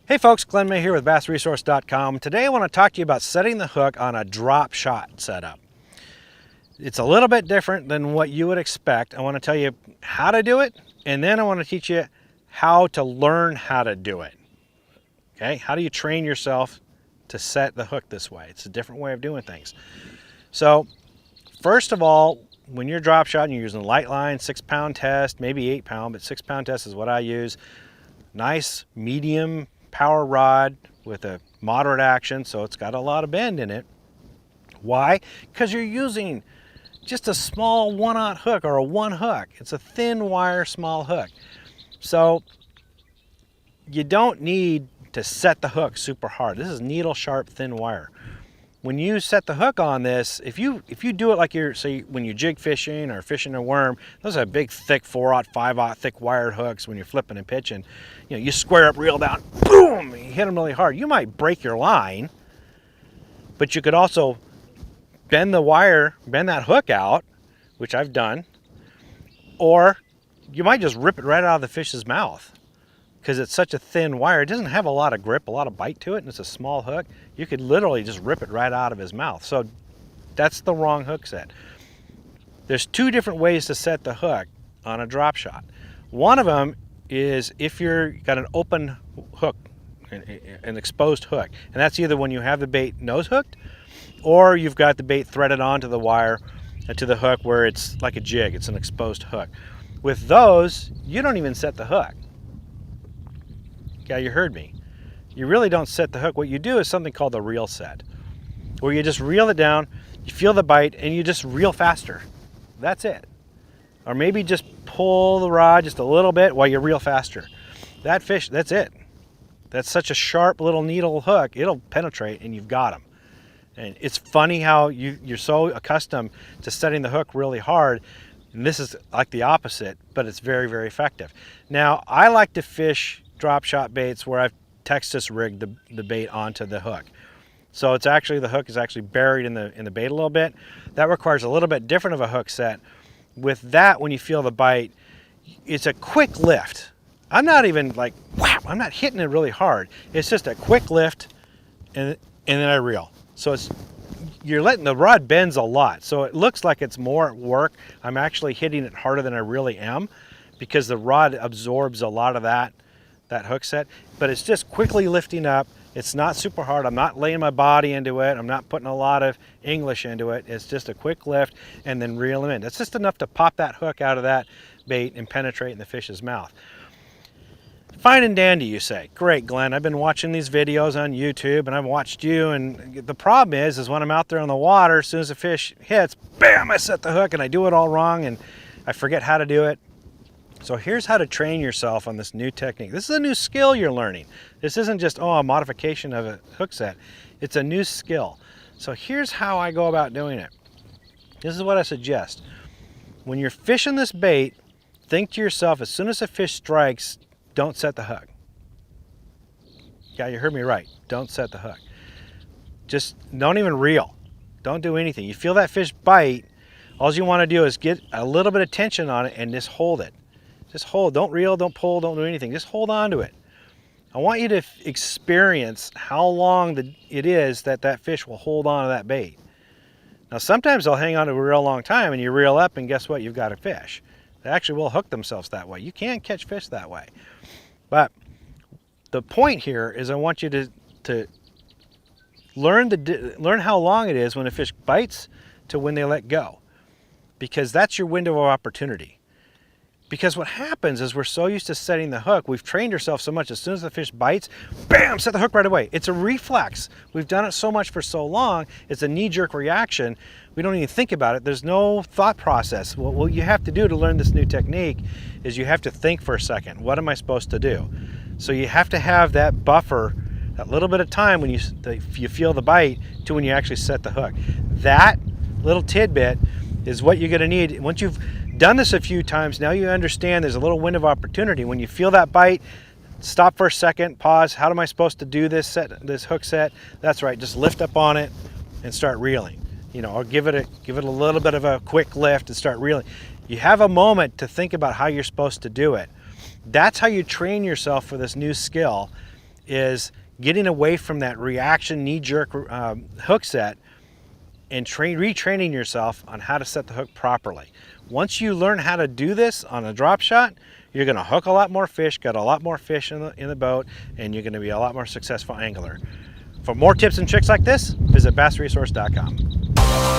Hey folks, Glenn May here with BassResource.com. Today I want to talk to you about setting the hook on a drop shot setup. It's a little bit different than what you would expect. I want to tell you how to do it, and then I want to teach you how to learn how to do it. Okay, how do you train yourself to set the hook this way? It's a different way of doing things. So first of all, when you're drop shot and you're using a light line, 6-pound test, maybe 8-pound, but 6-pound test is what I use. Nice medium power rod with a moderate action, so it's got a lot of bend in it. Why? Because you're using just a small 1/0 hook or a 1 hook. It's a thin wire small hook. So you don't need to set the hook super hard. This is needle sharp thin wire. When you set the hook on this, if you do it like you're, say, when you're jig fishing or fishing a worm, those are big, thick 4/0, 5/0 thick wired hooks. When you're flipping and pitching, you know, you square up, reel down, boom, you hit them really hard. You might break your line, but you could also bend the wire, bend that hook out, which I've done, or you might just rip it right out of the fish's mouth. Because it's such a thin wire, it doesn't have a lot of grip, a lot of bite to it, and it's a small hook. You could literally just rip it right out of his mouth. So that's the wrong hook set. There's two different ways to set the hook on a drop shot. One of them is if you're got an open hook, an exposed hook, and that's either when you have the bait nose hooked, or you've got the bait threaded onto the wire, to the hook where it's like a jig, it's an exposed hook. With those, you don't even set the hook. Yeah, you heard me. You really don't set the hook. What you do is something called the reel set, where you just reel it down, you feel the bite, and you just reel faster. That's it. Or maybe just pull the rod just a little bit while you reel faster. That fish, that's it. That's such a sharp little needle hook, it'll penetrate and you've got them. And it's funny how you're so accustomed to setting the hook really hard, and this is like the opposite, but it's very, very effective. Now, I like to fish drop shot baits where I've Texas rigged the bait onto the hook. So it's actually, the hook is actually buried in the bait a little bit. That requires a little bit different of a hook set. With that, when you feel the bite, it's a quick lift. I'm not even like, wow, I'm not hitting it really hard. It's just a quick lift and then I reel. So you're letting the rod bends a lot. So it looks like it's more work. I'm actually hitting it harder than I really am because the rod absorbs a lot of that hook set, but it's just quickly lifting up. It's not super hard. I'm not laying my body into it. I'm not putting a lot of English into it. It's just a quick lift and then reel them in. It's just enough to pop that hook out of that bait and penetrate in the fish's mouth. Fine and dandy, you say. Great, Glenn. I've been watching these videos on YouTube and I've watched you, and the problem is when I'm out there on the water, as soon as the fish hits, bam, I set the hook and I do it all wrong and I forget how to do it. So here's how to train yourself on this new technique. This is a new skill you're learning. This isn't just, a modification of a hook set. It's a new skill. So here's how I go about doing it. This is what I suggest. When you're fishing this bait, think to yourself, as soon as a fish strikes, don't set the hook. Yeah, you heard me right. Don't set the hook. Just don't even reel. Don't do anything. You feel that fish bite, all you want to do is get a little bit of tension on it and just hold it. Just hold, don't reel, don't pull, don't do anything. Just hold on to it. I want you to experience how long it is that fish will hold on to that bait. Now sometimes they'll hang on to a real long time and you reel up and guess what? You've got a fish. They actually will hook themselves that way. You can catch fish that way. But the point here is I want you to learn how long it is when a fish bites to when they let go. Because that's your window of opportunity. Because what happens is we're so used to setting the hook, we've trained ourselves so much, as soon as the fish bites, bam, set the hook right away. It's a reflex. We've done it so much for so long, it's a knee-jerk reaction. We don't even think about it. There's no thought process. What you have to do to learn this new technique is you have to think for a second. What am I supposed to do? So you have to have that buffer, that little bit of time when you feel the bite to when you actually set the hook. That little tidbit is what you're going to need. Once you've done this a few times, now you understand there's a little window of opportunity. When you feel that bite, stop for a second, pause. How am I supposed to do this hook set? That's right, just lift up on it and start reeling. You know, or give it a little bit of a quick lift and start reeling. You have a moment to think about how you're supposed to do it. That's how you train yourself for this new skill, is getting away from that reaction knee-jerk hook set and retraining yourself on how to set the hook properly. Once you learn how to do this on a drop shot, you're going to hook a lot more fish, got a lot more fish in the boat, and you're going to be a lot more successful angler. For more tips and tricks like this, visit BassResource.com.